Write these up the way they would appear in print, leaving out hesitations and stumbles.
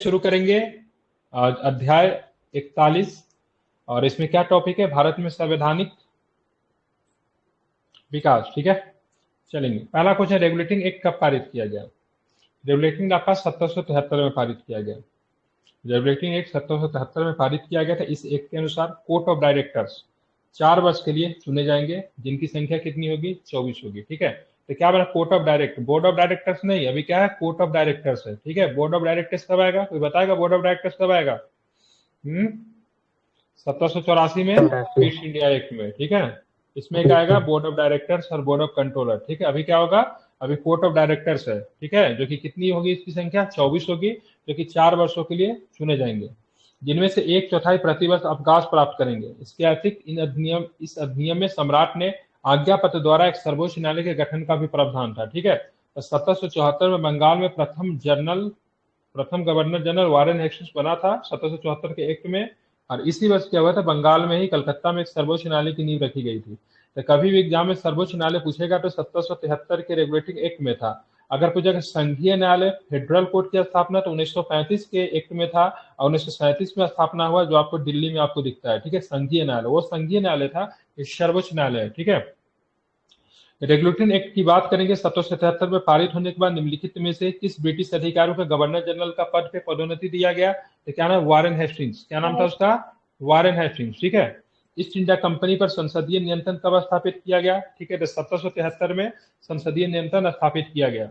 शुरू करेंगे अध्याय 41 और इसमें क्या टॉपिक है, भारत में संवैधानिक विकास। ठीक है, चलेंगे। पहला क्वेश्चन, रेगुलेटिंग एक्ट कब पारित किया गया? रेगुलेटिंग एक्ट 1773 में पारित किया गया। रेगुलेटिंग एक्ट 1773 में पारित किया गया था। इस एक्ट के अनुसार कोर्ट ऑफ डायरेक्टर्स 4 वर्ष के लिए चुने जाएंगे, जिनकी संख्या कितनी होगी? 24 होगी। ठीक है, तो क्या बना? Court of director, board of directors नहीं, अभी क्या है, कोर्ट ऑफ डायरेक्टर्स है। ठीक है, बोर्ड ऑफ डायरेक्टर्स कब आएगा? कोई बताएगा बोर्ड ऑफ डायरेक्टर्स कब आएगा? 1784 में ईस्ट इंडिया एक्ट में। ठीक है, इसमें क्या आएगा? बोर्ड ऑफ डायरेक्टर्स और बोर्ड ऑफ कंट्रोलर। ठीक है, अभी क्या होगा? अभी कोर्ट ऑफ डायरेक्टर्स है। ठीक है, जो कि कितनी होगी? इसकी संख्या 24 होगी, जो कि 4 वर्षों के लिए चुने जाएंगे, जिनमें से 1/4 प्रतिवर्ष अवकाश प्राप्त करेंगे। इसके अतिरिक्त इस अधिनियम में सम्राट ने आज्ञा पत्र द्वारा एक सर्वोच्च न्यायालय के गठन का भी प्रावधान था। ठीक है, तो 1774 में बंगाल में प्रथम गवर्नर जनरल वारेन हेस्टिंग्स बना था 1774 के एक्ट में। और इसी वर्ष क्या हुआ था? बंगाल में ही कलकत्ता में एक सर्वोच्च न्यायालय की नींव रखी गई थी। तो कभी भी एग्जाम में सर्वोच्च न्यायालय पूछेगा तो 1773 के रेगुलेटिंग एक्ट में था। अगर पूछेगा संघीय न्यायालय, फेडरल कोर्ट की स्थापना, तो 1935 के एक्ट में था और 1937 में स्थापना हुआ, जो आपको दिल्ली में आपको दिखता है। ठीक है, संघीय न्यायालय, वो संघीय न्यायालय था, ये सर्वोच्च न्यायालय है। ठीक है, रेगुलेटिंग एक्ट की बात करेंगे। 1773 में पारित होने के बाद निम्नलिखित में से किस ब्रिटिश अधिकारी को गवर्नर जनरल का पद पे पदोन्नति दिया गया? तो क्या नाम? Warren Hastings. क्या नाम था उसका? Warren Hastings. ठीक है, ईस्ट इंडिया कंपनी पर संसदीय नियंत्रण कब स्थापित किया गया? ठीक है, तो 1773 में संसदीय नियंत्रण स्थापित किया गया।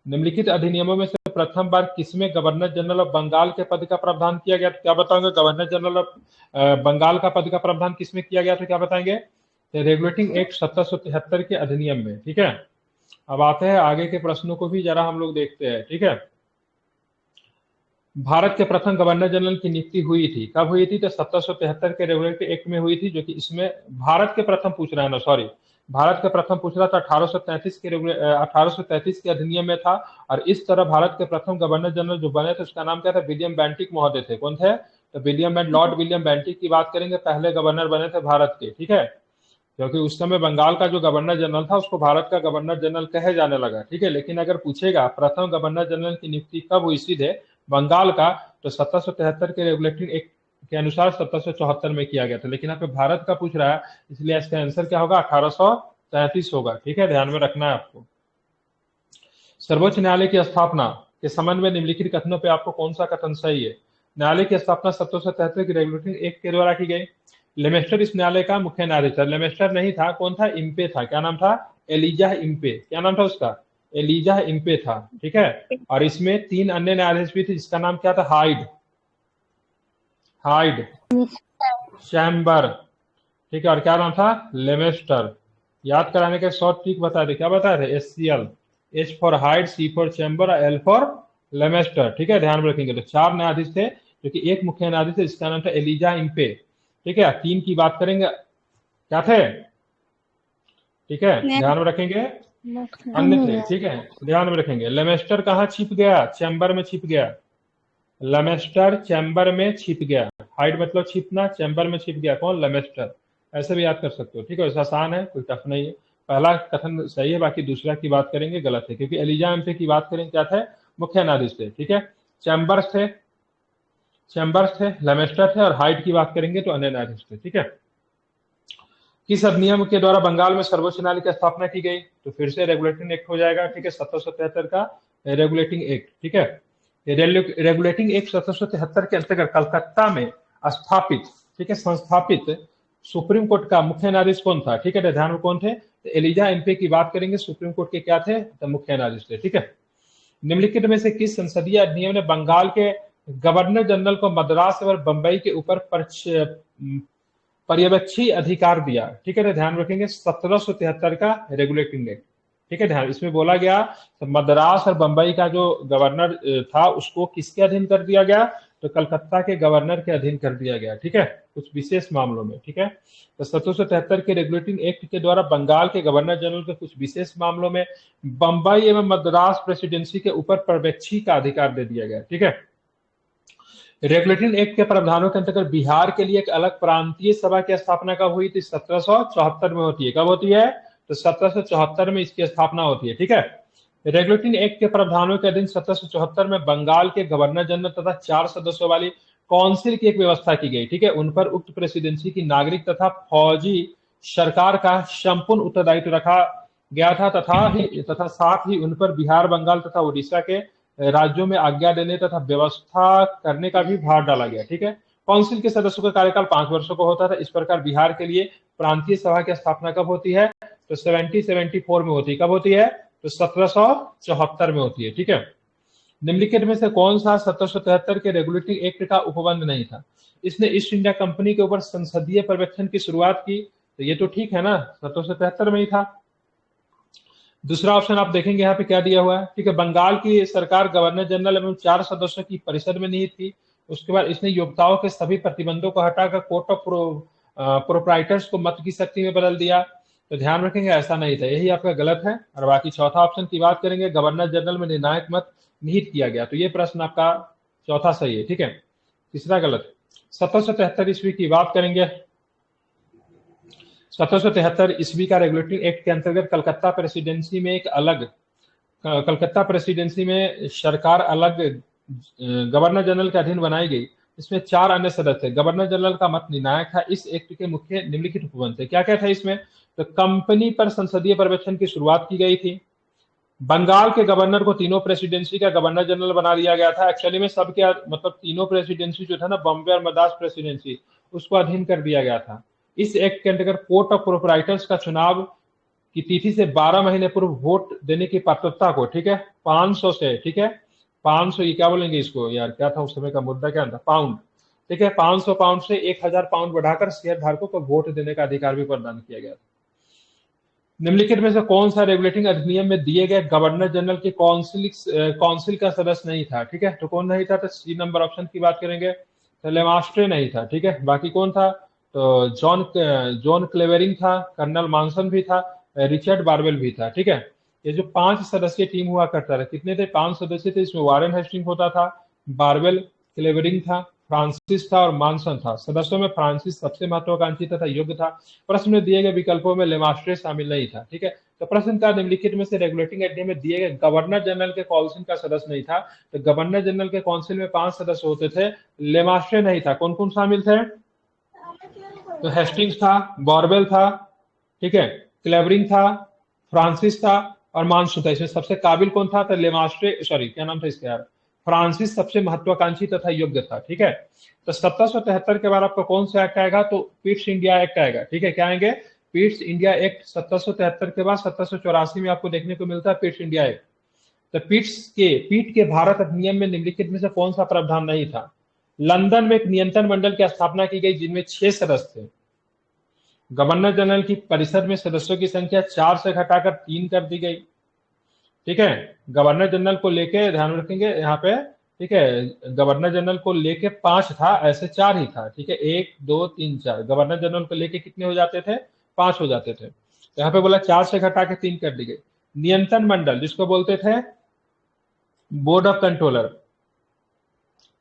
निम्नलिखित अधिनियमों में से प्रथम बार किसमें गवर्नर जनरल ऑफ बंगाल के पद का प्रावधान किया गया? तो क्या बताओगे? गवर्नर जनरल ऑफ बंगाल का पद का प्रावधान किसमें किया गया? तो क्या बताएंगे? रेगुलेटिंग एक्ट 1773 के अधिनियम में। ठीक है, अब आते हैं आगे के प्रश्नों को भी जरा हम लोग देखते हैं। ठीक है, भारत के प्रथम गवर्नर जनरल की नियुक्ति हुई थी, कब हुई थी? तो 1773 के रेगुलेटिंग एक्ट में हुई थी, जो कि इसमें भारत के प्रथम पूछ रहा है ना, सॉरी, भारत के प्रथम पूछ रहा था 1833 के अधिनियम में था। और इस तरह भारत के प्रथम गवर्नर जनरल जो बने थे, उसका नाम क्या था? विलियम बेंटिक महोदय थे। कौन थे? तो लॉर्ड विलियम बेंटिक की बात करेंगे, पहले गवर्नर बने थे भारत के। ठीक है, क्योंकि उस समय बंगाल का जो गवर्नर जनरल था, उसको भारत का गवर्नर जनरल कहे जाने लगा। ठीक है, लेकिन अगर पूछेगा प्रथम गवर्नर जनरल की नियुक्ति कब हुई सीधे बंगाल का, तो 1773 के रेगुलेटिंग एक्ट के अनुसार 1774 में किया गया था। लेकिन यहाँ पे भारत का पूछ रहा है, इसलिए इसका आंसर क्या होगा? 1833 होगा। ठीक है, ध्यान में रखना है आपको। सर्वोच्च न्यायालय की स्थापना के संबंध में निम्नलिखित कथनों पर आपको कौन सा कथन सही है? न्यायालय की स्थापना 1773 के रेगुलेटिंग एक्ट के द्वारा की गई। लेमेस्टर इस न्यायालय का मुख्य न्यायाधीश था। लेमेस्टर नहीं था, कौन था? इम्पे था। क्या नाम था? Elijah Impey. क्या नाम था उसका? एलिजा इम्पे था। ठीक है, और इसमें 3 अन्य न्यायाधीश भी थे, जिसका नाम क्या था? Hide chamber. ठीक है, और क्या नाम था? लेमेस्टर। याद कराने के शॉर्ट ट्रिक बता दे, क्या बताए थे? SCL, H for hide, C for chamber और L फॉर लेमेस्टर। ठीक है, ध्यान में रखेंगे। तो 4 न्यायाधीश थे, जो कि एक मुख्य न्यायाधीश है, जिसका नाम था एलिजा इम्पे। ठीक है, 3 की बात करेंगे, क्या थे? ठीक है, ध्यान में रखेंगे, अन्य थे। ठीक है, ध्यान में रखेंगे। लेमेस्टर कहाँ छिप गया? चैम्बर में छिप गया। लेमेस्टर चैम्बर में छिप गया। हाइड मतलब छिपना, चैम्बर में छिप गया। कौन? लेमेस्टर। ऐसे भी याद कर सकते हो। ठीक है, आसान है, कोई टफ नहीं है। पहला कथन सही है, बाकी दूसरा की बात करेंगे गलत है, क्योंकि एलिजा एम्पे की बात करें, क्या थे? मुख्य न्यायाधीश थे। ठीक है, चैम्बर्स थे, लेमेस्टर थे, और हाइड की बात करेंगे तो अन्य न्यायाधीश थे। ठीक है, किस अधिनियम के द्वारा बंगाल में सर्वोच्च न्यायालय की स्थापना की गई? तो फिर से रेगुलेटिंग एक्ट हो जाएगा। ठीक है, 1773 का रेगुलेटिंग एक्ट। ठीक है, रेगुलेटिंग एक्ट 1773 के अंतर्गत कलकत्ता में स्थापित, ठीक है, संस्थापित सुप्रीम कोर्ट का मुख्य न्यायाधीश कौन था? ठीक है, तो ध्यान में कौन थे? तो एलिजा एम्पे की बात करेंगे, सुप्रीम कोर्ट के क्या थे? तो मुख्य न्यायाधीश थे। ठीक है, निम्नलिखित में से किस संसदीय अधिनियम ने बंगाल के गवर्नर जनरल को मद्रास और बंबई के ऊपर पर्यवेक्षी अधिकार दिया? ठीक है, तो ध्यान रखेंगे 1773 का रेगुलेटिंग एक्ट। ठीक है, ध्यान, इसमें बोला गया तो मद्रास और बंबई का जो गवर्नर था, उसको किसके अधीन कर दिया गया? तो कलकत्ता के गवर्नर के अधीन कर दिया गया। ठीक है, कुछ विशेष मामलों में। ठीक है, तो 1773 के रेगुलेटिंग एक्ट के द्वारा बंगाल के गवर्नर जनरल को कुछ विशेष मामलों में बंबई एवं मद्रास प्रेसिडेंसी के ऊपर पर्यवेक्षी का अधिकार दे दिया गया। ठीक है, रेगुलेटिंग एक्ट के प्रावधानों के अंतर्गत बिहार के लिए एक अलग प्रांतीय सभा की स्थापना कब हुई थी? 1774 में होती है। कब होती है? तो 1774 में इसकी स्थापना होती है। ठीक है, रेगुलेटिंग एक्ट के प्रावधानों के अधीन 1774 में बंगाल के गवर्नर जनरल तथा 4 सदस्यों वाली काउंसिल की एक व्यवस्था की गई, ठीक है। उन पर उक्त प्रेसिडेंसी की नागरिक तथा फौजी सरकार का संपूर्ण उत्तरदायित्व रखा गया था तथा साथ ही उन पर बिहार, बंगाल तथा उड़ीसा के राज्यों में आज्ञा देने तथा व्यवस्था करने का भी भार डाला गया, ठीक है। काउंसिल के सदस्यों का कार्यकाल 5 वर्षों का होता था। इस प्रकार बिहार के लिए प्रांतीय सभा की स्थापना कब होती है? तो 1774 में होती है। कब होती है? तो 1774 में होती है, ठीक है। निम्नलिखित में से कौन सा 1773 के रेगुलेटिंग एक्ट का उपबंध नहीं था? इसने ईस्ट इंडिया कंपनी के ऊपर संसदीय पर्यवेक्षण की शुरुआत की, तो ये तो ठीक है ना, 1773 में ही था। दूसरा ऑप्शन आप देखेंगे यहाँ पे क्या दिया हुआ है, ठीक है। बंगाल की सरकार गवर्नर जनरल एवं 4 सदस्यों की परिषद में निहित थी। उसके बाद इसने योग्यताओं के सभी प्रतिबंधों को हटाकर कोर्ट ऑफ प्रोप्राइटर्स को मत की शक्ति में बदल दिया। तो ध्यान रखेंगे ऐसा नहीं था, यही आपका गलत है। और बाकी चौथा ऑप्शन की बात करेंगे, गवर्नर जनरल में निर्णायक मत निहित किया गया, तो ये प्रश्न आपका चौथा सही है, ठीक है। तीसरा गलत। 1773 ईस्वी की बात करेंगे। 1773 ईस्वी का रेगुलेटिंग एक्ट के अंतर्गत कलकत्ता प्रेसिडेंसी में सरकार अलग गवर्नर जनरल के अधीन बनाई गई। इसमें 4 अन्य सदस्य थे। गवर्नर जनरल का मत निर्णायक था। इस एक्ट के मुख्य निम्नलिखित उपबंध थे। क्या क्या था इसमें? तो कंपनी पर संसदीय पर्यवेक्षण की शुरुआत की गई थी। बंगाल के गवर्नर को तीनों प्रेसिडेंसी का गवर्नर जनरल बना दिया गया था। एक्चुअली में सब क्या मतलब तीनों प्रेसिडेंसी जो था ना, बॉम्बे और मद्रास प्रेसिडेंसी, उसको अधीन कर दिया गया था। इस एक्ट के अंतर्गत कोर्ट ऑफ प्रोप्राइटर्स का चुनाव की तिथि से 12 महीने पूर्व वोट देने की पात्रता को, ठीक है, 500 से, ठीक है, 500, ये क्या बोलेंगे इसको यार, क्या था उस समय का मुद्दा, क्या था, पाउंड, ठीक है, 500 पाउंड से 1000 पाउंड बढ़ाकर शेयर धारकों को वोट देने का अधिकार भी प्रदान किया गया था। निम्नलिखित में से कौन सा रेगुलेटिंग अधिनियम में दिए गए गवर्नर जनरल के काउंसिल का सदस्य नहीं था? ठीक है, तो कौन नहीं था? तो सी नंबर ऑप्शन की बात करेंगे तो लेमास्ट्रे नहीं था, ठीक है। बाकी कौन था? तो जॉन क्लेवेरिंग था, कर्नल मानसन भी था, रिचर्ड बारवेल भी था, ठीक है। ये जो 5 सदस्यीय टीम हुआ करता था, कितने थे? 5 सदस्य थे। इसमें वारेन हेस्टिंग होता था, बारवेल, क्लेवेरिंग था, फ्रांसिस था और मानसन था। सदस्यों में फ्रांसिस सबसे महत्वाकांक्षी तथा योग्य था। प्रश्न में दिए गए विकल्पों में लेमास्ट्रे शामिल नहीं था, ठीक है। तो प्रश्न का निम्नलिखित में से रेगुलेटिंग एडिया में दिए गए गवर्नर जनरल के काउंसिल का सदस्य नहीं था। तो गवर्नर जनरल के काउंसिल में 5 सदस्य होते थे, लेमास्ट्रे नहीं था। कौन कौन शामिल थे? तो हेस्टिंग्स था, बॉरवेल था, ठीक है, क्लेवरिंग था, फ्रांसिस था और मानसून था। इसमें सबसे काबिल कौन था? तो लेमास्ट्रे, सॉरी क्या नाम था इसका यार, फ्रांसिस सबसे महत्वाकांक्षी तथा योग्य था, ठीक है। तो 1773 के बाद आपका कौन सा एक्ट आएगा? तो पिट्स इंडिया एक्ट आएगा, ठीक है। क्या आएंगे? पिट्स इंडिया एक्ट 1773 के बाद 1784 में आपको देखने को मिलता है पिट्स इंडिया एक्ट। तो पीट के भारत अधिनियम में निम्नलिखित में से कौन सा प्रावधान नहीं था? लंदन में एक नियंत्रण मंडल की स्थापना की गई जिनमें 6 सदस्य थे। गवर्नर जनरल की परिषद में सदस्यों की संख्या 4 से घटाकर 3 कर दी गई, ठीक है। गवर्नर जनरल को लेके ध्यान रखेंगे यहाँ पे, ठीक है, गवर्नर जनरल को लेके 5 था, ऐसे 4 ही था, ठीक है, 1 2 3 4। गवर्नर जनरल को लेके कितने हो जाते थे? 5 हो जाते थे। तो यहाँ पे बोला 4 से घटा के 3 कर दी गई। नियंत्रण मंडल जिसको बोलते थे बोर्ड ऑफ कंट्रोलर,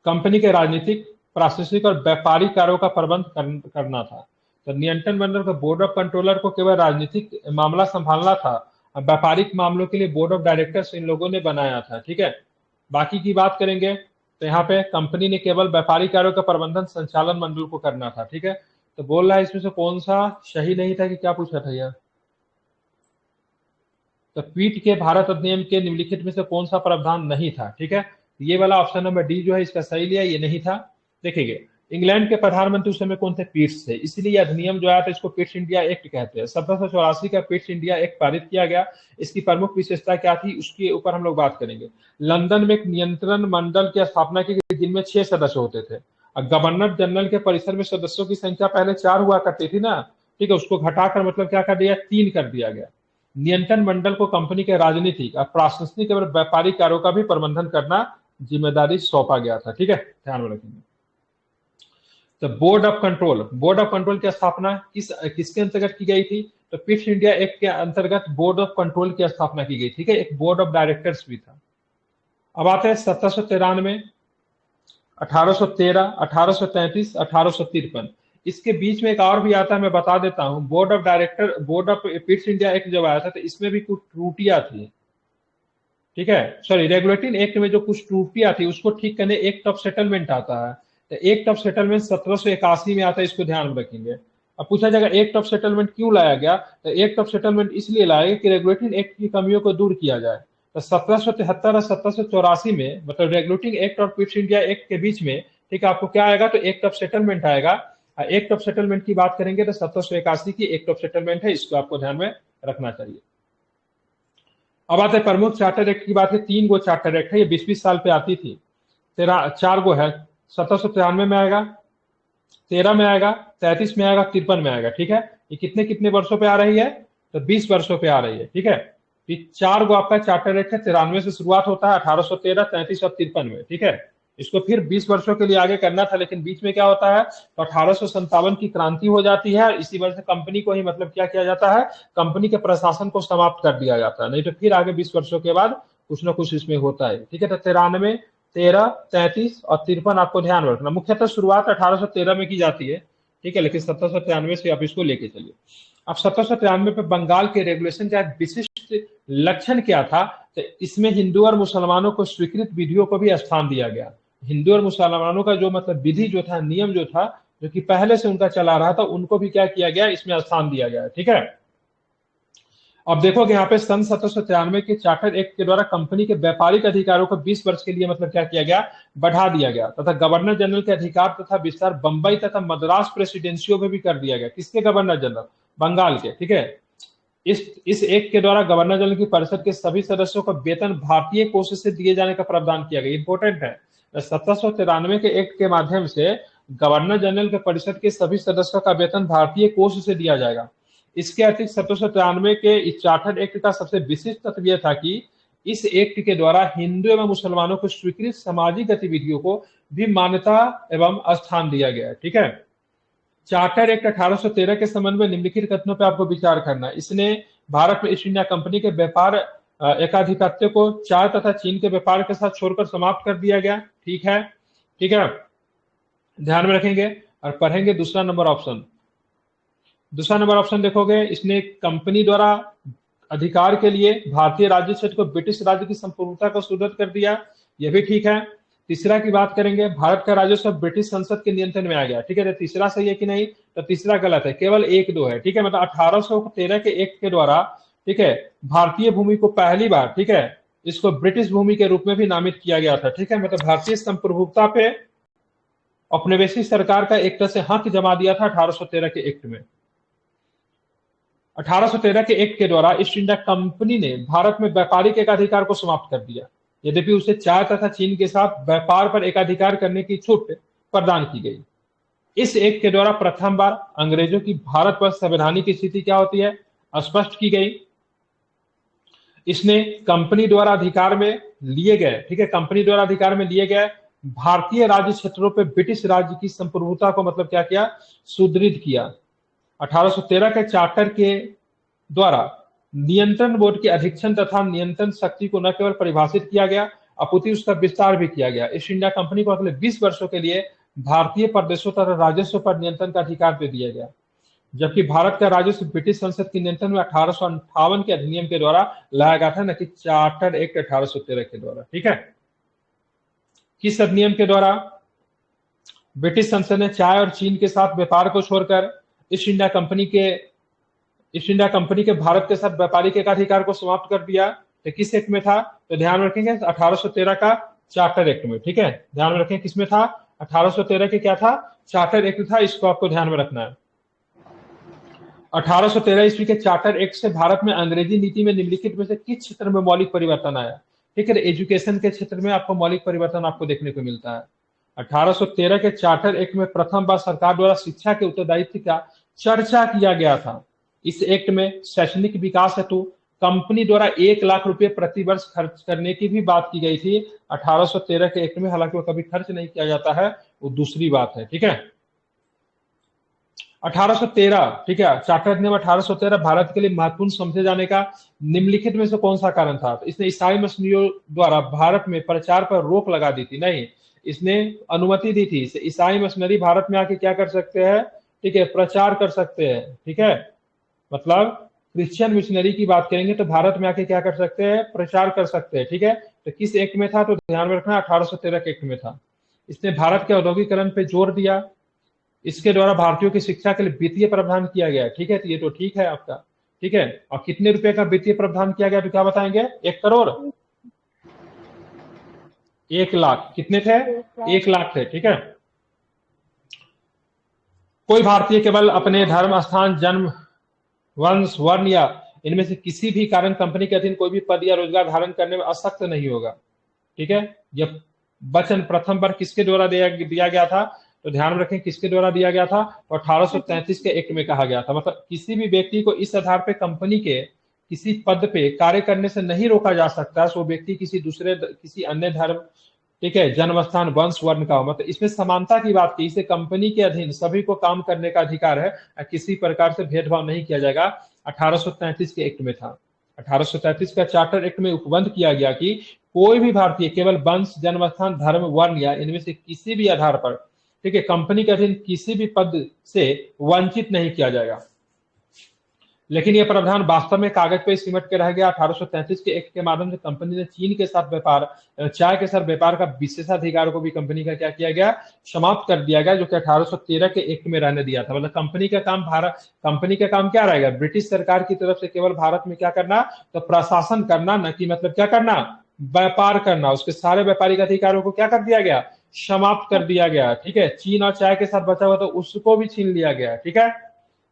कंपनी के राजनीतिक, प्रशासनिक और व्यापारिक कार्यों का प्रबंध करना था। तो नियंत्रण मंडल का बोर्ड ऑफ कंट्रोलर को केवल राजनीतिक मामला संभालना था, व्यापारिक मामलों के लिए बोर्ड ऑफ डायरेक्टर्स इन लोगों ने बनाया था, ठीक है। बाकी की बात करेंगे तो यहाँ पे कंपनी ने केवल व्यापारिक कार्यों का प्रबंधन संचालन मंडल को करना था, ठीक है। तो बोल रहा है इसमें से कौन सा सही नहीं था कि क्या पूछा था यार? तो पीट के भारत अधिनियम के निम्नलिखित में से कौन सा प्रावधान नहीं था? ठीक है, ये वाला ऑप्शन नंबर डी जो है इसका सही लिया, ये नहीं था। देखिए इंग्लैंड के प्रधानमंत्री उस समय कौन थे? पीट्स थे, इसलिए अधिनियम जो आया था इसको पिट्स इंडिया एक्ट कहते हैं। 1784 का पिट्स इंडिया एक्ट पारित किया गया। इसकी प्रमुख विशेषता क्या थी उसके ऊपर हम लोग बात करेंगे। लंदन में एक नियंत्रण मंडल की स्थापना की गई जिनमें 6 सदस्य होते थे। अब गवर्नर जनरल के परिसर में सदस्यों की संख्या पहले 4 हुआ करती थी ना, ठीक है, उसको घटाकर मतलब क्या कर दिया? 3 कर दिया गया। नियंत्रण मंडल को कंपनी के राजनीतिक और प्रशासनिक और व्यापारिक कार्यों का भी प्रबंधन करना जिम्मेदारी सौंपा गया था, ठीक है, ध्यान में रखेंगे। तो बोर्ड ऑफ कंट्रोल की स्थापना किसके अंतर्गत की गई थी? तो पिट्स इंडिया एक्ट के अंतर्गत बोर्ड ऑफ कंट्रोल की स्थापना की गई, ठीक है, एक बोर्ड ऑफ डायरेक्टर्स भी था। अब आते हैं 1793, 1813, 1833, 1853। इसके बीच में एक और भी आता है, मैं बता देता हूं। Board of Pitt's India act जब आया था तो इसमें भी कुछ त्रुटियां थी। ठीक है। सॉरी, रेगुलेटिंग एक्ट में जो कुछ त्रुटियां थी उसको ठीक करने एक्ट ऑफ सेटलमेंट आता है। तो एक्ट ऑफ सेटलमेंट 1781 में आता है, इसको ध्यान में रखेंगे। अब पूछा जाएगा एक्ट ऑफ सेटलमेंट क्यों लाया गया, तो एक्ट ऑफ सेटलमेंट इसलिए लाया गया कि रेगुलेटिंग एक्ट की कमियों को दूर किया जाए। तो 1773 और 1784 में, मतलब रेगुलेटिंग एक्ट और क्विट इंडिया एक्ट के बीच में, ठीक है, आपको क्या आएगा, तो एक्ट ऑफ सेटलमेंट आएगा। एक्ट ऑफ सेटलमेंट की बात करेंगे तो 1781 की एक्ट ऑफ सेटलमेंट है, इसको आपको ध्यान में रखना चाहिए। अब आते हैं प्रमुख चार्टर एक्ट की बात है। 3 गो चार्टर एक्ट है, ये 20-20 साल पे आती थी। 4 गो है। 1793 में आएगा, 13 में आएगा, 33 में आएगा, 53 में आएगा। ठीक है, ये कितने कितने वर्षों पे आ रही है, तो 20 वर्षों पे आ रही है। ठीक है, ये 4 गो आपका चार्टर एक्ट है। 93 से शुरुआत होता है, 1813, 33 और 53 में। ठीक है, इसको फिर 20 वर्षों के लिए आगे करना था, लेकिन बीच में क्या होता है, तो 1857 की क्रांति हो जाती है, और इसी वजह से कंपनी को ही, मतलब क्या किया जाता है, कंपनी के प्रशासन को समाप्त कर दिया जाता है। नहीं तो फिर आगे 20 वर्षों के बाद कुछ ना कुछ इसमें होता है। ठीक है, तो 93, 13, 33 और 53 आपको ध्यान रखना। मुख्यतः शुरुआत 1813 में की जाती है। ठीक है, लेकिन 1793 से आप इसको लेके चलिए। अब 1793 पे बंगाल के रेगुलेशन का एक विशिष्ट लक्षण क्या था, तो इसमें हिंदू और मुसलमानों को स्वीकृत विधियों को भी स्थान दिया गया। हिंदू और मुसलमानों का जो मतलब विधि जो था, नियम जो था, जो कि पहले से उनका चला रहा था, उनको भी क्या किया गया, इसमें स्थान दिया गया। ठीक है, अब देखोगे यहाँ पे सन 1793 के चार्टर एक्ट के द्वारा कंपनी के व्यापारिक अधिकारों को 20 वर्ष के लिए, मतलब क्या किया गया, बढ़ा दिया गया, तथा गवर्नर जनरल के अधिकार तथा विस्तार बंबई तथा मद्रास प्रेसिडेंसियों में भी कर दिया गया। किसके गवर्नर जनरल, बंगाल के। ठीक है, इस एक्ट के द्वारा गवर्नर जनरल की परिषद के सभी सदस्यों को वेतन भारतीय कोष से दिए जाने का प्रावधान किया गया। इंपॉर्टेंट है, 1793 के एक्ट के माध्यम से गवर्नर जनरल के परिषद के सभी सदस्यों का वेतन भारतीय कोष से दिया जाएगा। इसके अतिरिक्त 1793 के इस चार्टर एक्ट का सबसे विशिष्ट तत्व यह था कि इस एक्ट के द्वारा हिंदू एवं मुसलमानों को स्वीकृत सामाजिक गतिविधियों को भी मान्यता एवं स्थान दिया गया है। ठीक है, चार्टर एक्ट 1813 के संबंध में निम्नलिखित कथनों पर आपको विचार करना है। इसने भारत में ईस्ट इंडिया कंपनी के व्यापार एकाधिपत्य को चार तथा चीन के व्यापार के साथ छोड़कर समाप्त कर दिया गया। ठीक है, ठीक है, ध्यान में रखेंगे और पढ़ेंगे। दूसरा नंबर ऑप्शन देखोगे, इसने कंपनी द्वारा अधिकार के लिए भारतीय राज्य क्षेत्र को ब्रिटिश राज्य की संप्रभुता को सुदृढ़ कर दिया, यह भी ठीक है। तीसरा की बात करेंगे, भारत का राजस्व ब्रिटिश संसद के नियंत्रण में आ गया। ठीक है, तो तीसरा सही है कि नहीं, तो तीसरा गलत है, केवल 1-2 है। ठीक है, मतलब 1813 के एक्ट के द्वारा, ठीक है, भारतीय भूमि को पहली बार, ठीक है, इसको ब्रिटिश भूमि के रूप में भी नामित किया गया था। ठीक है, मतलब भारतीय संप्रभुता पे औपनिवेशिक सरकार का एक तरह से हक जमा दिया था 1813 के एक्ट में। 1813 के एक्ट के द्वारा ईस्ट इंडिया कंपनी ने भारत में व्यापारिक एकाधिकार को समाप्त कर दिया, यद्यपि उसे चार तथा चीन के साथ व्यापार पर एकाधिकार करने की छूट प्रदान की गई। इस एक्ट के द्वारा प्रथम बार अंग्रेजों की भारत पर संवैधानिक स्थिति क्या होती है, स्पष्ट की गई। इसने कंपनी द्वारा अधिकार में लिए गए, ठीक है, कंपनी द्वारा अधिकार में लिए गए भारतीय राज्य क्षेत्रों पर ब्रिटिश राज्य की संप्रभुता को, मतलब क्या किया, सुदृढ़ किया। 1813 के चार्टर के द्वारा नियंत्रण बोर्ड के अधीक्षण तथा नियंत्रण शक्ति को न केवल परिभाषित किया गया, अपितु उसका विस्तार भी किया गया। ईस्ट इंडिया कंपनी को अगले 20 वर्षों के लिए भारतीय प्रदेशों तथा राजस्व पर नियंत्रण का अधिकार दे दिया गया, जबकि भारत का राजस्व ब्रिटिश संसद के नियंत्रण में 1858 के अधिनियम के द्वारा लाया गया था, न कि चार्टर एक्ट 1813 के द्वारा। ठीक है, किस अधिनियम के द्वारा ब्रिटिश संसद ने चाय और चीन के साथ व्यापार को छोड़कर ईस्ट इंडिया कंपनी के भारत के साथ व्यापारिक एकाधिकार को समाप्त कर दिया, तो किस एक्ट में था, तो ध्यान रखेंगे 1813 का चार्टर एक्ट में। ठीक है, ध्यान में रखें किसमें था, 1813 के क्या था, चार्टर एक्ट था, इसको आपको ध्यान में रखना है। 1813 ईस्वी के चार्टर एक्ट से भारत में अंग्रेजी नीति में निम्नलिखित में से किस क्षेत्र में मौलिक परिवर्तन आया। ठीक है, एजुकेशन के क्षेत्र में आपको मौलिक परिवर्तन आपको देखने को मिलता है। 1813 के चार्टर एक्ट में प्रथम बार सरकार द्वारा शिक्षा के उत्तरदायित्व का चर्चा किया गया था। इस एक्ट में शैक्षणिक विकास हेतु कंपनी द्वारा 1 लाख रुपए प्रति वर्ष खर्च करने की भी बात की गई थी 1813 के एक्ट में। हालांकि वो कभी खर्च नहीं किया जाता है, वो दूसरी बात है। ठीक है, 1813, ठीक है, चार्टर अधिनियम 1813 भारत के लिए महत्वपूर्ण समझे जाने का निम्नलिखित में से कौन सा कारण था। तो इसने ईसाई मिशनरियों द्वारा भारत में प्रचार पर रोक लगा दी थी, नहीं, इसने अनुमति दी थी, ईसाई मिशनरी भारत में आके क्या कर सकते हैं, ठीक है, प्रचार कर सकते हैं। ठीक है, मतलब क्रिश्चियन मिशनरी की बात करेंगे तो भारत में आके क्या कर सकते हैं, प्रचार कर सकते हैं, ठीक है। तो किस एक्ट में था, तो ध्यान में रखना 1813 के एक्ट में था। इसने भारत के औद्योगिकरण पे जोर दिया। इसके द्वारा भारतीयों की शिक्षा के लिए वित्तीय प्रावधान किया गया, ठीक है। तो ये तो ठीक है आपका, ठीक है। और कितने रुपए का वित्तीय प्रावधान किया गया, तो क्या बताएंगे, 1 करोड़, 1 लाख, कितने थे, 1 लाख थे, ठीक है। कोई भारतीय केवल अपने धर्म, स्थान, जन्म, वंश, वर्ण या इनमें से किसी भी कारण कंपनी के अधीन कोई भी पद या रोजगार धारण करने में असक्त नहीं होगा, ठीक है। यह वचन प्रथम बार किसके द्वारा दिया गया था, तो ध्यान रखें किसके द्वारा दिया गया था, तो 1833 के एक्ट में कहा गया था। मतलब किसी भी व्यक्ति को इस आधार पे कंपनी के किसी पद पे कार्य करने से नहीं रोका जा सकता, वो व्यक्ति किसी अन्य धर्म, ठीक है, जन्म स्थान, वंश, वर्ण का हो। मतलब इसमें समानता की बात की, इसे कंपनी के अधीन सभी को काम करने का अधिकार है, किसी प्रकार से भेदभाव नहीं किया जाएगा, 1833 के एक्ट में था। 1833 का चार्टर एक्ट में उपबंध किया गया कि कोई भी भारतीय केवल वंश, जन्म स्थान, धर्म, वर्ण या इनमें से किसी भी आधार पर, ठीक है, कंपनी के अधीन किसी भी पद से वंचित नहीं किया जाएगा। लेकिन यह प्रावधान वास्तव में कागज पे सिमट के रह गया। 1833 के एक्ट के माध्यम से कंपनी ने चीन के साथ व्यापार, चाय के साथ व्यापार का विशेषाधिकार को भी कंपनी का क्या किया गया, समाप्त कर दिया गया, जो कि 1813 के एक्ट में रहने दिया था। मतलब कंपनी का काम क्या रहेगा, ब्रिटिश सरकार की तरफ से केवल भारत में क्या करना, तो प्रशासन करना, न कि मतलब क्या करना, व्यापार करना। उसके सारे व्यापारिक अधिकारों को क्या कर दिया गया, समाप्त कर दिया गया, ठीक है। चीन और चाय के साथ बचा हुआ तो उसको भी छीन लिया गया, ठीक है।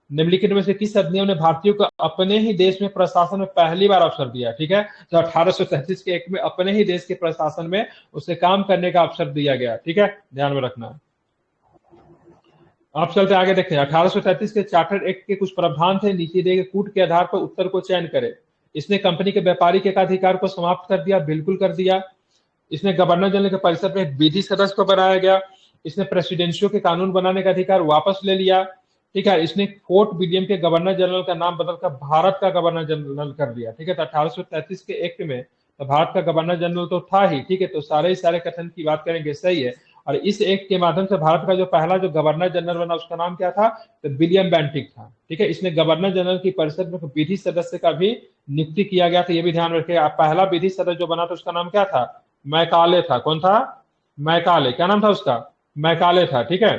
निम्नलिखित में से किस अधिनियम ने भारतीयों को अपने ही देश में प्रशासन में पहली बार अवसर दिया, ठीक है। तो 1833 के एक्ट में अपने ही देश के प्रशासन में उसे काम करने का अवसर दिया गया, ठीक है, ध्यान में रखना। आप चलते आगे देखते हैं। 1833 के चार्टर एक्ट के कुछ प्रावधान थे, नीचे दिए गए कूट के आधार पर उत्तर को चयन करे। इसने कंपनी के व्यापारिक एकाधिकार को समाप्त कर दिया, बिल्कुल कर दिया। इसने गवर्नर जनरल के परिषद में विधि सदस्य को बनाया गया। इसने प्रेसिडेंसियों के कानून बनाने का अधिकार वापस ले लिया, ठीक है। इसने फोर्ट विलियम के गवर्नर जनरल का नाम बदलकर भारत का गवर्नर जनरल कर दिया, ठीक है। तो 1833 के एक्ट में तो भारत का गवर्नर जनरल तो था ही, ठीक है। तो सारे कथन की बात करेंगे, सही है। और इस एक्ट के माध्यम से भारत का जो पहला जो गवर्नर जनरल बना उसका नाम क्या था, तो विलियम बेंटिक था, ठीक है। इसने गवर्नर जनरल की परिषद में विधि सदस्य का भी नियुक्ति किया गया था, ये भी ध्यान रखिए। पहला विधि सदस्य जो बना था उसका नाम क्या था, मैकाले था। कौन था, मैकाले, क्या नाम था उसका, मैकाले था, ठीक है।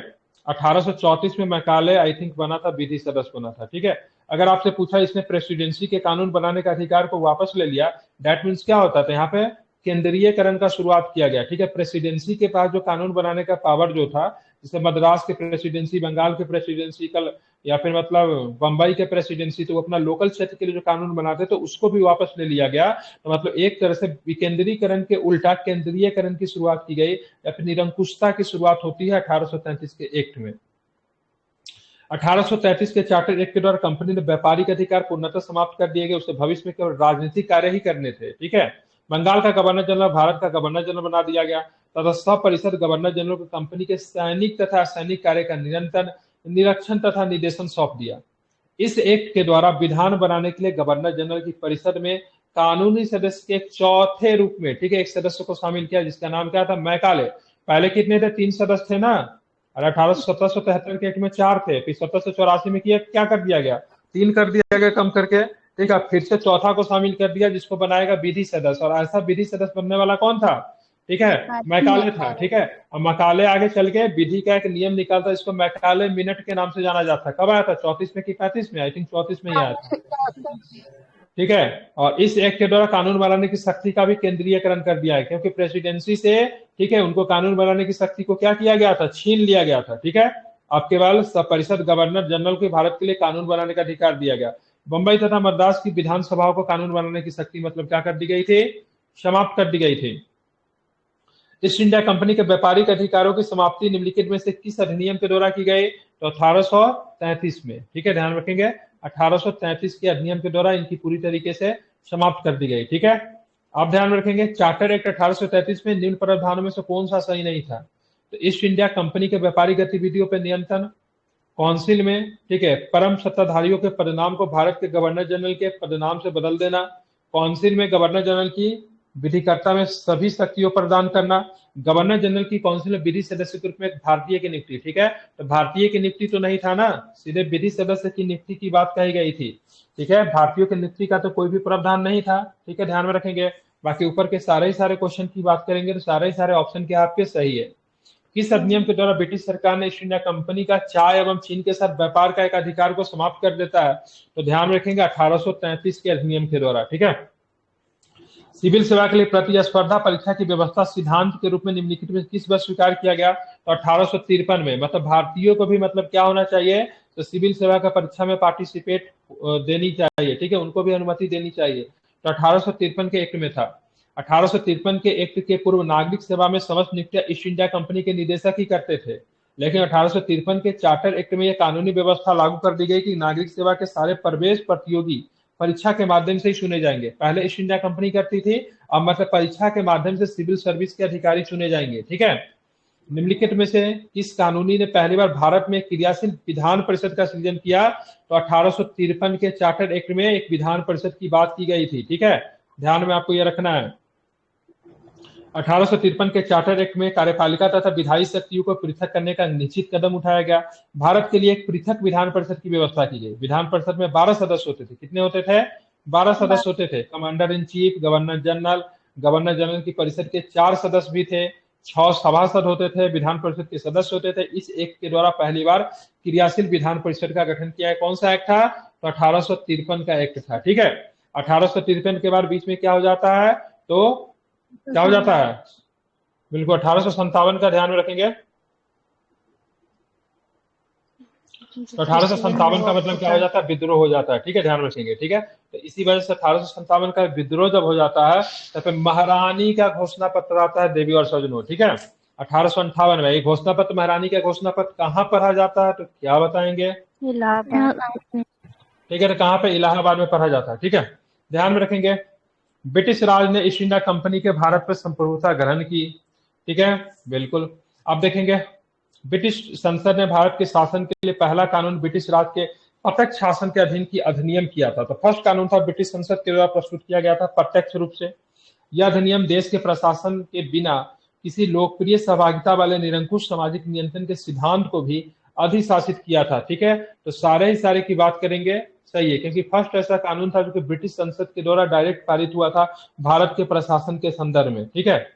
1834 में मैकाले आई थिंक बना था, विधि सदस्य बना था, ठीक है। अगर आपसे पूछा इसने प्रेसिडेंसी के कानून बनाने का अधिकार को वापस ले लिया, दैट मीन्स क्या होता था, यहाँ पे केंद्रीयकरण का शुरुआत किया गया, ठीक है। प्रेसिडेंसी के पास जो कानून बनाने का पावर जो था, जैसे मद्रास के प्रेसिडेंसी, बंगाल के प्रेसिडेंसी, कल या फिर मतलब बंबई के प्रेसिडेंसी, तो अपना लोकल क्षेत्र के लिए जो कानून बनाते तो उसको भी वापस ले लिया गया। तो मतलब एक तरह से विकेंद्रीकरण के उल्टा केंद्रीयकरण की शुरुआत की गई, या फिर निरंकुशता की शुरुआत होती है 1833 के एक्ट में। 1833 के चार्टर एक्ट के द्वारा कंपनी ने व्यापारिक अधिकार पूर्णतः समाप्त कर दिए गए, उसे भविष्य में केवल राजनीतिक कार्य ही करने थे, ठीक है। बंगाल का गवर्नर जनरल भारत का गवर्नर जनरल बना दिया गया तथा सब परिषद गवर्नर जनरल को कंपनी के सैनिक तथा असैनिक कार्य का निरंतर निरीक्षण तथा निर्देशन सौंप दिया। इस एक्ट के द्वारा विधान बनाने के लिए गवर्नर जनरल की परिषद में कानूनी सदस्य के चौथे रूप में, ठीक है, एक सदस्य को शामिल किया जिसका नाम क्या था, मैकाले। पहले कितने थे, 3 सदस्य थे ना, और 1773 के एक्ट में 4 थे, फिर 1784 में क्या कर दिया गया, 3 कर दिया गया कम करके, ठीक है। फिर से चौथा को शामिल कर दिया जिसको बनाएगा विधि सदस्य, और ऐसा विधि सदस्य बनने वाला कौन था, ठीक है, मैकाले था, ठीक है। और मैकाले आगे चल के विधि का एक नियम निकालता, इसको मैकाले मिनट के नाम से जाना जाता। कब आया था, 34 में कि 35 में, आई थिंक 34 में ही आया था, ठीक है। और इस एक्ट के द्वारा कानून बनाने की शक्ति का भी केंद्रीयकरण कर दिया है, क्योंकि प्रेसिडेंसी से, ठीक है, उनको कानून बनाने की शक्ति को क्या किया गया था, छीन लिया गया था, ठीक है। अब केवल सब परिषद गवर्नर जनरल को भारत के लिए कानून बनाने का अधिकार दिया गया। बंबई तथा मद्रास की विधानसभाओं को कानून बनाने की शक्ति मतलब क्या कर दी गई थी, समाप्त कर दी गई थी। ईस्ट इंडिया कंपनी के व्यापारिक अधिकारों की समाप्ति निम्नलिखित में से किस अधिनियम के द्वारा की गई, तो 1833 में, ठीक है, ध्यान रखेंगे। 1833 के अधिनियम के द्वारा इनकी पूरी तरीके से समाप्त कर दी गई, ठीक है। आप ध्यान रखेंगे चार्टर एक्ट 1833 में निम्न प्रावधानों में से कौन सा सही नहीं था, तो ईस्ट इंडिया कंपनी के व्यापारिक गतिविधियों पर नियंत्रण, काउंसिल में, ठीक है, परम सत्ताधारियों के पदनाम को भारत के गवर्नर जनरल के पदनाम से बदल देना, काउंसिल में गवर्नर जनरल की विधिकर्ता में सभी शक्तियों प्रदान करना, गवर्नर जनरल की काउंसिल में विधि सदस्य के रूप में एक भारतीय की नियुक्ति, ठीक है। तो भारतीय की नियुक्ति तो नहीं था ना, सीधे विधि सदस्य की नियुक्ति की बात कही गई थी, ठीक है। भारतीयों की नियुक्ति का तो कोई भी प्रावधान नहीं था, ठीक है, ध्यान में रखेंगे। बाकी ऊपर के सारे ही सारे क्वेश्चन की बात करेंगे तो सारे ही सारे ऑप्शन के आपके सही है। किस अधिनियम के द्वारा ब्रिटिश सरकार ने ईस्ट इंडिया कंपनी का चाय एवं चीन के साथ व्यापार का एक अधिकार को समाप्त कर देता है? तो ध्यान रखेंगे 1833 के अधिनियम के द्वारा, ठीक है। सिविल सेवा के लिए प्रतिस्पर्धा परीक्षा की व्यवस्था सिद्धांत के रूप में निम्नलिखित में किस वर्ष स्वीकार किया गया? तो 1853 में। मतलब भारतीयों को भी मतलब क्या होना चाहिए, तो सिविल सेवा का परीक्षा में पार्टिसिपेट देनी चाहिए, ठीक है, उनको भी अनुमति देनी चाहिए। तो 1853 के एक्ट में था। 1853 के एक्ट के पूर्व नागरिक सेवा में समस्त नियुक्तियां ईस्ट इंडिया कंपनी के निदेशक ही करते थे, लेकिन 1853 के चार्टर एक्ट में यह कानूनी व्यवस्था लागू कर दी गई कि नागरिक सेवा के सारे प्रवेश प्रतियोगी परीक्षा के माध्यम से ही चुने जाएंगे। पहले ईस्ट इंडिया कंपनी करती थी, अब मतलब परीक्षा के माध्यम से सिविल सर्विस के अधिकारी चुने जाएंगे, ठीक है। निम्नलिखित में से किस कानूनी ने पहली बार भारत में क्रियाशील विधान परिषद का सृजन किया? तो 1853 के चार्टर एक्ट में एक विधान परिषद की बात की गई थी, ठीक है, ध्यान में आपको यह रखना है। 1853 के चार्टर एक्ट में कार्यपालिका तथा विधायी शक्तियों को पृथक करने का निश्चित कदम उठाया गया। भारत के लिए एक पृथक विधान परिषद की व्यवस्था की गई। विधान परिषद में 12 सदस्य होते थे। कितने होते थे? 12 सदस्य होते थे। Commander in chief, governor general, governor general की परिषद के 4 सदस्य भी थे, 6 सभासद होते थे, विधान परिषद के सदस्य होते थे। इस एक्ट के द्वारा पहली बार क्रियाशील विधान परिषद का गठन किया है। कौन सा एक्ट था? तो 1853 का एक्ट था, ठीक है। 1853 के बाद बीच में क्या हो जाता है? तो क्या हो जाता है? बिल्कुल 1857 का ध्यान में रखेंगे। तो 1857 का मतलब क्या हो जाता है? विद्रोह हो जाता है, ठीक है, ध्यान में रखेंगे, ठीक है। तो इसी वजह से 1857 का विद्रोह जब हो जाता है तो फिर महारानी का घोषणा पत्र आता है, देवी और सजनों, ठीक है। 1858 में ये घोषणा पत्र, महारानी का घोषणा पत्र कहाँ पढ़ा जाता है? तो क्या बताएंगे? ठीक है, तो कहाँ पे? इलाहाबाद में पढ़ा जाता है, ठीक है, ध्यान में रखेंगे। ब्रिटिश राज ने ईस्ट इंडिया कंपनी के भारत पर संप्रभुता ग्रहण की, ठीक है, बिल्कुल। अब देखेंगे ब्रिटिश संसद ने भारत के शासन के लिए पहला कानून ब्रिटिश राज के प्रत्यक्ष शासन के अधीन की अधिनियम किया था। तो फर्स्ट कानून था ब्रिटिश संसद के द्वारा प्रस्तुत किया गया था प्रत्यक्ष रूप से। यह अधिनियम देश के प्रशासन के बिना किसी लोकप्रिय सहभागिता वाले निरंकुश सामाजिक नियंत्रण के सिद्धांत को भी अधिशासित किया था, ठीक है। तो सारे ही सारे की बात करेंगे, सही है, क्योंकि फर्स्ट ऐसा कानून था जो कि ब्रिटिश संसद के द्वारा डायरेक्ट पारित हुआ था भारत के प्रशासन के संदर्भ में, ठीक है।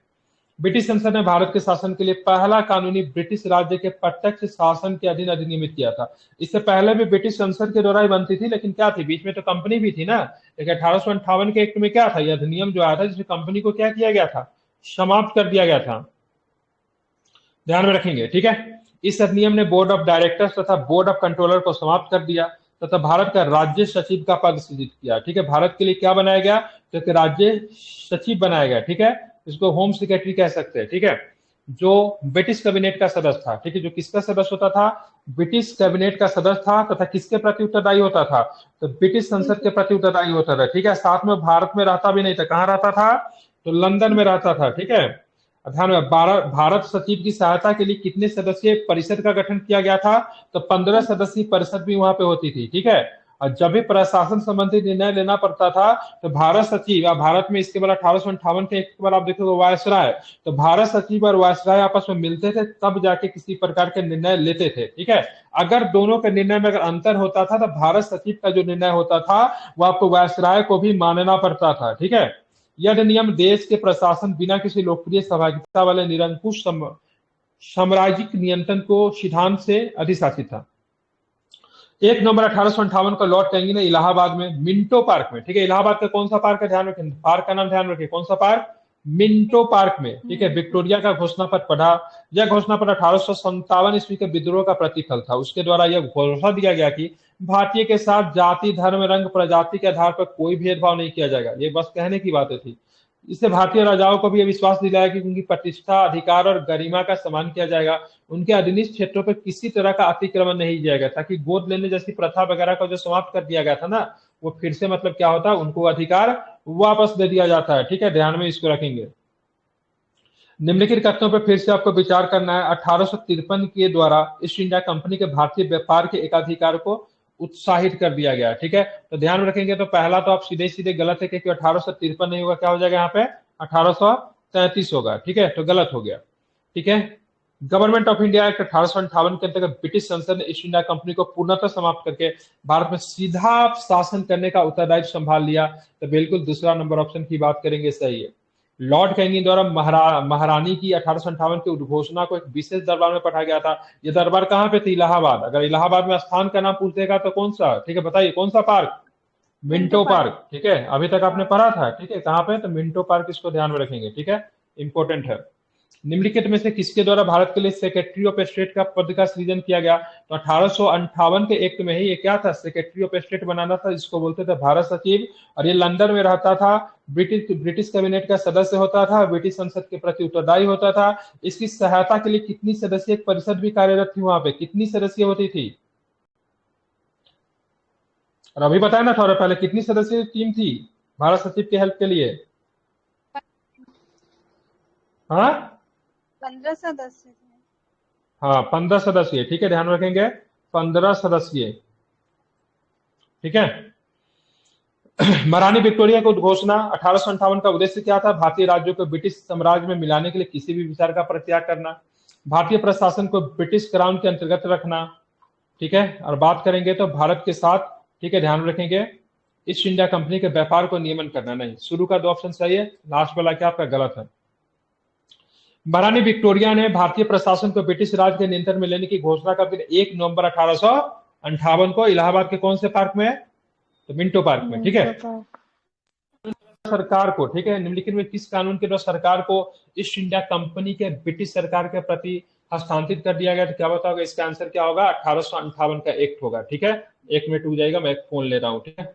ब्रिटिश संसद ने भारत के शासन के लिए पहला कानूनी ब्रिटिश राज्य के प्रत्यक्ष शासन के अधीन अधिनियमित किया था। इससे पहले भी ब्रिटिश संसद के द्वारा ही बनती थी, लेकिन क्या थी, बीच में तो कंपनी भी थी ना। लेकिन 1858 के एक्ट में क्या था? यह अधिनियम जो आया था जिसमें कंपनी को क्या किया गया था? समाप्त कर दिया गया था, ध्यान में रखेंगे, ठीक है। इस अधिनियम ने बोर्ड ऑफ डायरेक्टर्स तथा बोर्ड ऑफ कंट्रोलर को समाप्त कर दिया तथा भारत का राज्य सचिव का पद सृजित किया, ठीक है। भारत के लिए क्या बनाया गया? तो राज्य सचिव बनाया गया, ठीक है, इसको होम सेक्रेटरी कह सकते हैं, ठीक है, जो ब्रिटिश कैबिनेट का सदस्य था, ठीक है। जो किसका सदस्य होता था? ब्रिटिश कैबिनेट का सदस्य था तथा किसके प्रति उत्तरदायी होता था? तो ब्रिटिश संसद के प्रति उत्तरदायी होता था, ठीक है। साथ में भारत में रहता भी नहीं था। कहाँ रहता था? तो लंदन में रहता था, ठीक है। ध्यान में, भारत सचिव की सहायता के लिए कितने सदस्यीय परिषद का गठन किया गया था? तो 15 सदस्यीय परिषद भी वहां पे होती थी, ठीक है। और जब भी प्रशासन संबंधी निर्णय लेना पड़ता था तो भारत सचिव या भारत में इसके बाद 1858 के एक बार आप देखोगे वायसराय, तो भारत सचिव और वायसराय आपस में मिलते थे तब जाके किसी प्रकार के निर्णय लेते थे, ठीक है। अगर दोनों के निर्णय में अगर अंतर होता था तो भारत सचिव का जो निर्णय होता था वो आपको वायसराय को भी मानना पड़ता था, ठीक है। यह अधिनियम देश के प्रशासन बिना किसी लोकप्रिय सहभागिता वाले निरंकुश साम्राज्यिक नियंत्रण को सिद्धांत से अधिशासित था। 1 नवंबर 1858 को लॉर्ड कैनिंग ने इलाहाबाद में मिंटो पार्क में, ठीक है, इलाहाबाद का कौन सा पार्क है? ध्यान रखें, पार्क का नाम ध्यान रखें, कौन सा पार्क? मिंटो पार्क में, ठीक है, विक्टोरिया का घोषणा पत्र पढ़ा। यह घोषणा पत्र 1857 ईस्वी के विद्रोह का प्रतिफल था। उसके द्वारा यह घोषणा दिया गया कि भारतीय के साथ जाति, धर्म, रंग, प्रजाति के आधार पर कोई भेदभाव नहीं किया जाएगा। ये बस कहने की बातें थी। इससे भारतीय राजाओं को भी यह विश्वास दिलाया कि उनकी प्रतिष्ठा, अधिकार और गरिमा का सम्मान किया जाएगा। उनके अधीनस्थ क्षेत्रों पर किसी तरह का अतिक्रमण नहीं जाएगा, ताकि गोद लेने जैसी प्रथा वगैरह को जो समाप्त कर दिया गया था ना, वो फिर से मतलब क्या होता है, उनको अधिकार वापस दे दिया जाता है, ठीक है, ध्यान में इसको रखेंगे। निम्नलिखित कथनों पर फिर से आपको विचार करना है। 1853 के द्वारा ईस्ट इंडिया कंपनी के भारतीय व्यापार के एकाधिकार को उत्साहित कर दिया गया, ठीक है। तो ध्यान में रखेंगे, तो पहला तो आप सीधे सीधे गलत है, क्योंकि 1853 नहीं होगा, क्या हो जाएगा यहाँ पे? 1833 होगा, ठीक है, तो गलत हो गया। ठीक है। गवर्नमेंट ऑफ इंडिया एक्ट 1858 के अंतर्गत ब्रिटिश संसद ने ईस्ट इंडिया कंपनी को पूर्णतः समाप्त करके भारत में सीधा शासन करने का उत्तरदायित्व संभाल लिया। तो बिल्कुल दूसरा नंबर ऑप्शन की बात करेंगे, सही है। लॉर्ड कैनिंग द्वारा महारानी की 1858 की उद्घोषणा को एक विशेष दरबार में पढ़ा गया था। यह दरबार कहाँ पे थी? इलाहाबाद। अगर इलाहाबाद में स्थान का नाम पूछेगा तो कौन सा? ठीक है, बताइए कौन सा पार्क? Minto park. ठीक है, अभी तक आपने पढ़ा था। ठीक है, कहाँ पे? तो मिंटो पार्क, इसको ध्यान में रखेंगे। ठीक है, इंपॉर्टेंट है। निम्नलिखित में से किसके द्वारा भारत के लिए सेक्रेटरी ऑफ स्टेट का पद का सृजन किया गया? तो 1858 के एक्ट में ही ये क्या था? सेक्रेटरी ऑफ स्टेट बनाना था, जिसको बोलते थे भारत सचिव। और ये लंदन में रहता था, ब्रिटिश कैबिनेट का सदस्य होता था, ब्रिटिश संसद के प्रति उत्तरदायी होता था। इसकी सहायता के लिए कितनी सदस्यीय परिषद भी कार्यरत थी वहां पे? कितनी सदस्य होती थी? और अभी बताया ना थोड़ा पहले, कितनी सदस्यीय टीम थी भारत सचिव के हेल्प के लिए? हाँ 15 सदस्य थे। हाँ 15 सदस्य। ठीक है, ध्यान रखेंगे 15 सदस्य। ठीक है। महारानी विक्टोरिया की उद्घोषणा 1858 का उद्देश्य क्या था? भारतीय राज्यों को ब्रिटिश साम्राज्य में मिलाने के लिए किसी भी विचार का परित्याग करना, भारतीय प्रशासन को ब्रिटिश क्राउन के अंतर्गत रखना। ठीक है, और बात करेंगे तो भारत के साथ, ठीक है ध्यान रखेंगे, ईस्ट इंडिया कंपनी के व्यापार को नियमन करना। नहीं, शुरू का 2 ऑप्शन सही है, लास्ट वाला क्या आपका गलत है। महारानी विक्टोरिया ने भारतीय प्रशासन को ब्रिटिश राज के नियंत्रण में लेने की घोषणा का दिन 1 नवंबर 1858 को इलाहाबाद के कौन से पार्क में? तो मिंटो पार्क में। ठीक है। सरकार को, ठीक है, निम्नलिखित में किस कानून के द्वारा सरकार को ईस्ट इंडिया कंपनी के ब्रिटिश सरकार के प्रति हस्तांतरित कर दिया गया? तो क्या बताओगे इसका आंसर क्या होगा? 1858 का एक्ट होगा। ठीक है, 1 मिनट रुक जाएगा, मैं एक फोन ले रहा हूँ। ठीक है।